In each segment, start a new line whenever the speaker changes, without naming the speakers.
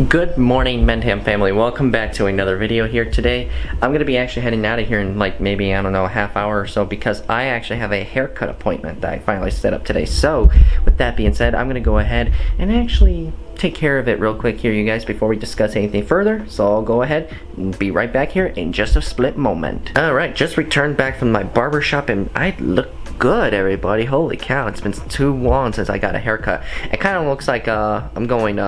Good morning, Mentam family. Welcome back to another video here today. I'm going to be actually heading out of here in like maybe, I don't know, a half hour or so because I actually have a haircut appointment that I finally set up today. So, with that being said, I'm going to go ahead and actually take care of it real quick here, you guys, before we discuss anything further. So I'll go ahead and be right back here in just a split moment. Alright, just returned back from my barber shop and I look good, everybody. Holy cow, it's been too long since I got a haircut. It kind of looks like I'm going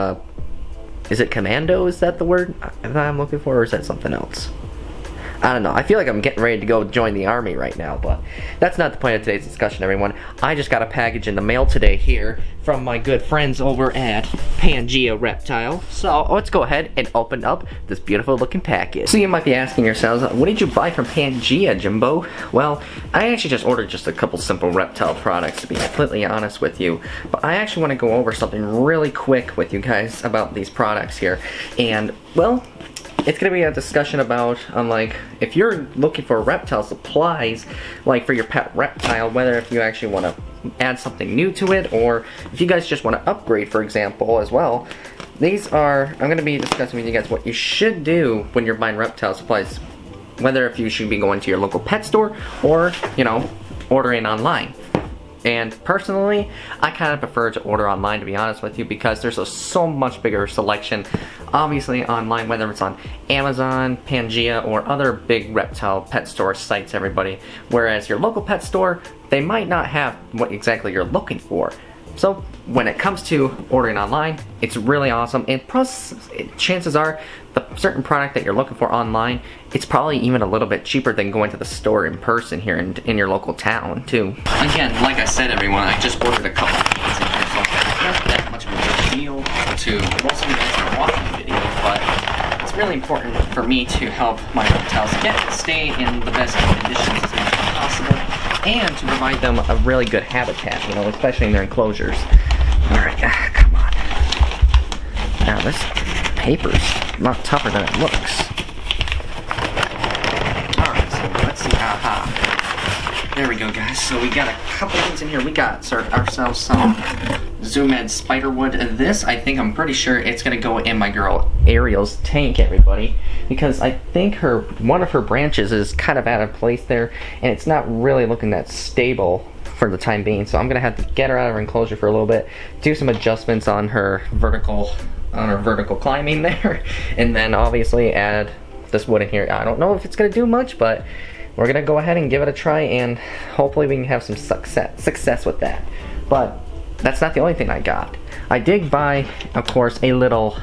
is it commando? Is that the word that I'm looking for, or is that something else? I don't know. I feel like I'm getting ready to go join the army right now, but that's not the point of today's discussion, everyone. I just got a package in the mail today here from my good friends over at Pangea Reptile. So let's go ahead and open up this beautiful looking package. So you might be asking yourselves, what did you buy from Pangea, Jimbo? Well, I actually just ordered just a couple simple reptile products, to be completely honest with you. But I actually want to go over something really quick with you guys about these products here. And, well, it's going to be a discussion about, like, if you're looking for reptile supplies, like for your pet reptile, whether if you actually want to add something new to it, or if you guys just want to upgrade, for example, as well. These are, I'm going to be discussing with you guys what you should do when you're buying reptile supplies, whether if you should be going to your local pet store, or, you know, ordering online. And personally, I kind of prefer to order online, to be honest with you, because there's a so much bigger selection, obviously online, whether it's on Amazon, Pangea, or other big reptile pet store sites, everybody. Whereas your local pet store, they might not have what exactly you're looking for. So when it comes to ordering online, it's really awesome, and plus, chances are, the certain product that you're looking for online, it's probably even a little bit cheaper than going to the store in person here in your local town, too. Again, like I said, everyone, I just ordered a couple things in here, so it's not that much of a big deal to most of you guys that are watching the video, but it's really important for me to help my reptiles stay in the best conditions as much as possible, and to provide them a really good habitat, you know, especially in their enclosures. Alright, come on. Now, this paper's not tougher than it looks. Alright, so let's see. Aha. There we go, guys. So we got a couple things in here. We got ourselves some Zoomed Spiderwood. This, I think, I'm pretty sure it's going to go in my girl Ariel's tank, everybody. Because I think one of her branches is kind of out of place there, and it's not really looking that stable for the time being. So I'm going to have to get her out of her enclosure for a little bit, do some adjustments on her vertical climbing there, and then obviously add this wood in here. I don't know if it's going to do much, but we're going to go ahead and give it a try, and hopefully we can have some success with that. But that's not the only thing I got. I did buy, of course, a little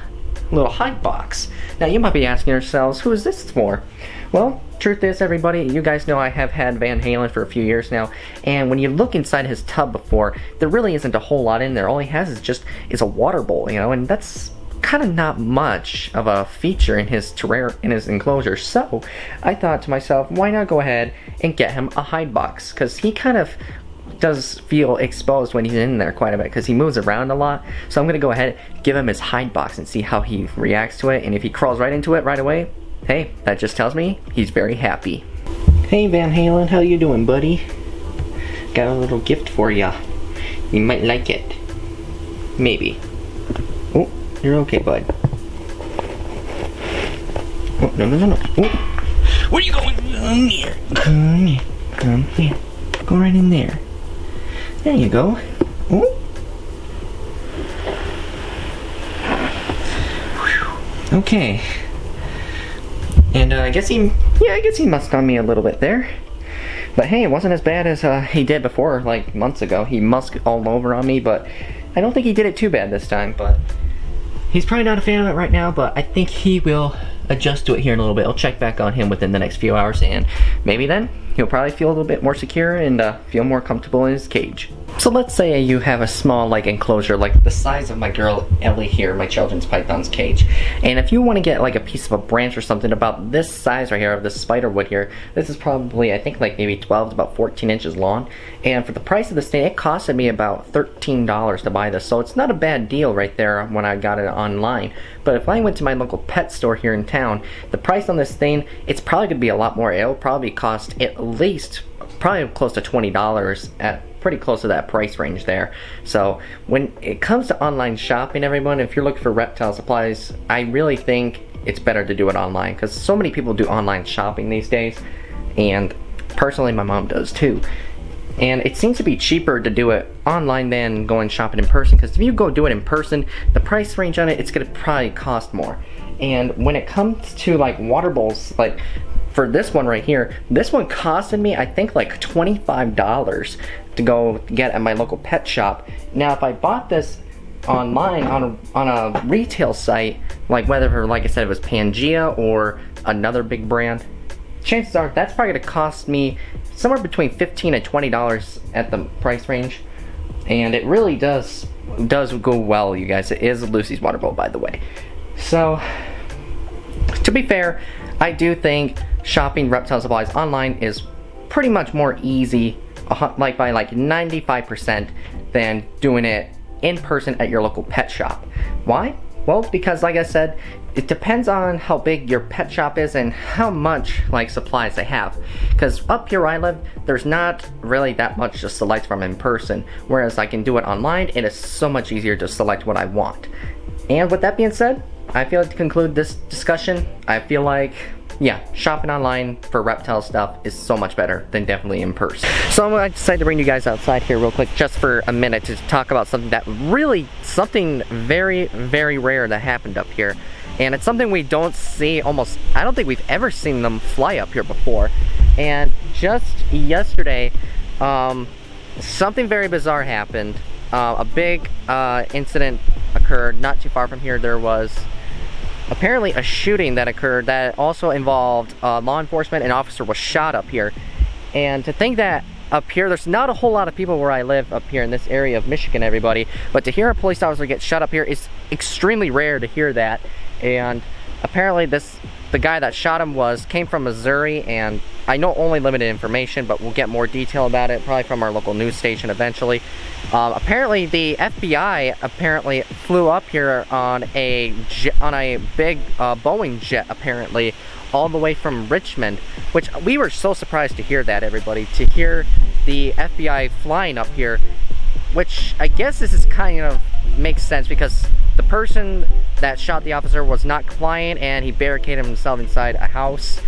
hide box. Now you might be asking yourselves, who is this for? Well, truth is, everybody, you guys know I have had Van Halen for a few years now, and when you look inside his tub before, there really isn't a whole lot in there. All he has is a water bowl, you know, and that's kind of not much of a feature in his enclosure. So I thought to myself, why not go ahead and get him a hide box, because he kind of does feel exposed when he's in there quite a bit because he moves around a lot. So I'm gonna go ahead, give him his hide box and see how he reacts to it, and if he crawls right into it right away, hey, that just tells me he's very happy. Hey Van Halen, how you doing, buddy? Got a little gift for ya. You might like it. Maybe. Oh, you're okay, bud. Oh, no. Oh. Where are you going? Come here. Come here. Come here. Go right in there. There you go. Oh. Okay. And I guess he musked on me a little bit there. But hey, it wasn't as bad as he did before, like months ago. He musked all over on me, but I don't think he did it too bad this time. But he's probably not a fan of it right now, but I think he will adjust to it here in a little bit. I'll check back on him within the next few hours, and maybe then he'll probably feel a little bit more secure and feel more comfortable in his cage. So let's say you have a small enclosure like the size of my girl Ellie here, my children's python's cage, and if you want to get like a piece of a branch or something about this size right here of this spider wood here, this is probably, I think, like maybe 12 to about 14 inches long, and for the price of this thing, it costed me about $13 to buy this, so it's not a bad deal right there when I got it online. But if I went to my local pet store here in town, the price on this thing, it's probably going to be a lot more. It'll probably cost at least probably close to $20 at pretty close to that price range there. So when it comes to online shopping, everyone, if you're looking for reptile supplies, I really think it's better to do it online, because so many people do online shopping these days, and personally my mom does too. And it seems to be cheaper to do it online than going shopping in person, because if you go do it in person, the price range on it, it's gonna probably cost more. And when it comes to like water bowls, like for this one right here, this one costed me I think like $25 to go get at my local pet shop. Now if I bought this online on a retail site, like whether, like I said, it was Pangea or another big brand, chances are that's probably gonna cost me somewhere between $15 and $20 at the price range. And it really does go well, you guys. It is a Lucy's water bowl, by the way. So to be fair, I do think shopping reptile supplies online is pretty much more easy, like by like 95%, than doing it in person at your local pet shop. Why? Well, because like I said, it depends on how big your pet shop is and how much like supplies they have. Because up here where I live, there's not really that much to select from in person, whereas I can do it online. It is so much easier to select what I want. And with that being said, I feel like to conclude this discussion, I feel like, yeah, shopping online for reptile stuff is so much better than definitely in person. So I decided to bring you guys outside here real quick just for a minute to talk about something very, very rare that happened up here. And it's something we don't see almost, I don't think we've ever seen them fly up here before. And just yesterday, something very bizarre happened. A big incident occurred not too far from here. There was apparently a shooting that occurred that also involved law enforcement. An officer was shot up here. And to think that up here, there's not a whole lot of people where I live up here in this area of Michigan, everybody, but to hear a police officer get shot up here is extremely rare to hear that. And apparently the guy that shot him came from Missouri, and I know only limited information, but we'll get more detail about it probably from our local news station eventually. Apparently the FBI flew up here on a big Boeing jet, apparently all the way from Richmond, which we were so surprised to hear that, everybody, to hear the FBI flying up here, which I guess this is kind of makes sense because the person that shot the officer was not compliant and he barricaded himself inside a house.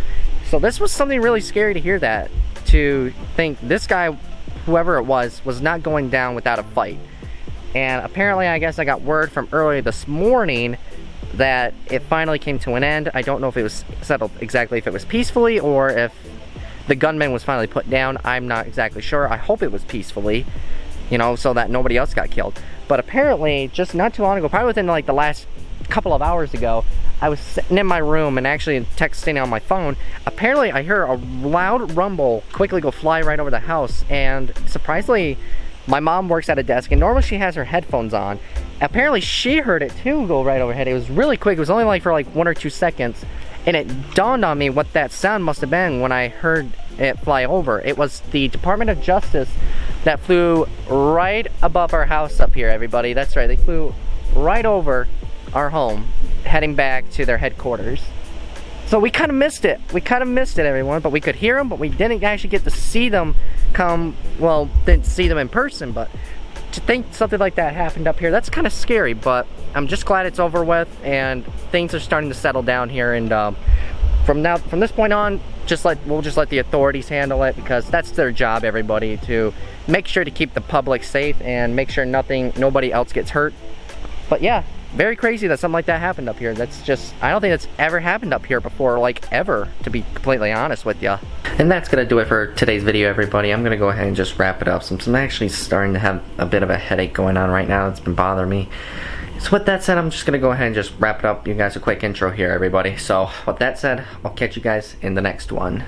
So this was something really scary to hear that, to think this guy, whoever it was not going down without a fight. And apparently, I guess I got word from earlier this morning that it finally came to an end. I don't know if it was settled exactly, if it was peacefully or if the gunman was finally put down. I'm not exactly sure. I hope it was peacefully, you know, so that nobody else got killed. But apparently, just not too long ago, probably within like the last couple of hours ago, I was sitting in my room and actually texting on my phone. Apparently, I heard a loud rumble quickly go fly right over the house, and surprisingly, my mom works at a desk, and normally she has her headphones on. Apparently, she heard it too go right overhead. It was really quick. It was only like for like 1 or 2 seconds, and it dawned on me what that sound must have been when I heard it fly over. It was the Department of Justice that flew right above our house up here, everybody. That's right, they flew right over our home, heading back to their headquarters. So we kind of missed it. We kind of missed it, everyone, but we could hear them, but we didn't actually get to see them didn't see them in person. But to think something like that happened up here, that's kind of scary, but I'm just glad it's over with and things are starting to settle down here. And from this point on, we'll just let the authorities handle it, because that's their job, everybody, to make sure to keep the public safe and make sure nobody else gets hurt. But yeah, very crazy that something like that happened up here. That's just, I don't think that's ever happened up here before, like ever, to be completely honest with you. And that's gonna do it for today's video, everybody. I'm gonna go ahead and just wrap it up since I'm actually starting to have a bit of a headache going on right now. It's been bothering me. So with that said, I'm just gonna go ahead and just wrap it up. You guys a quick intro here, everybody. So with that said, I'll catch you guys in the next one.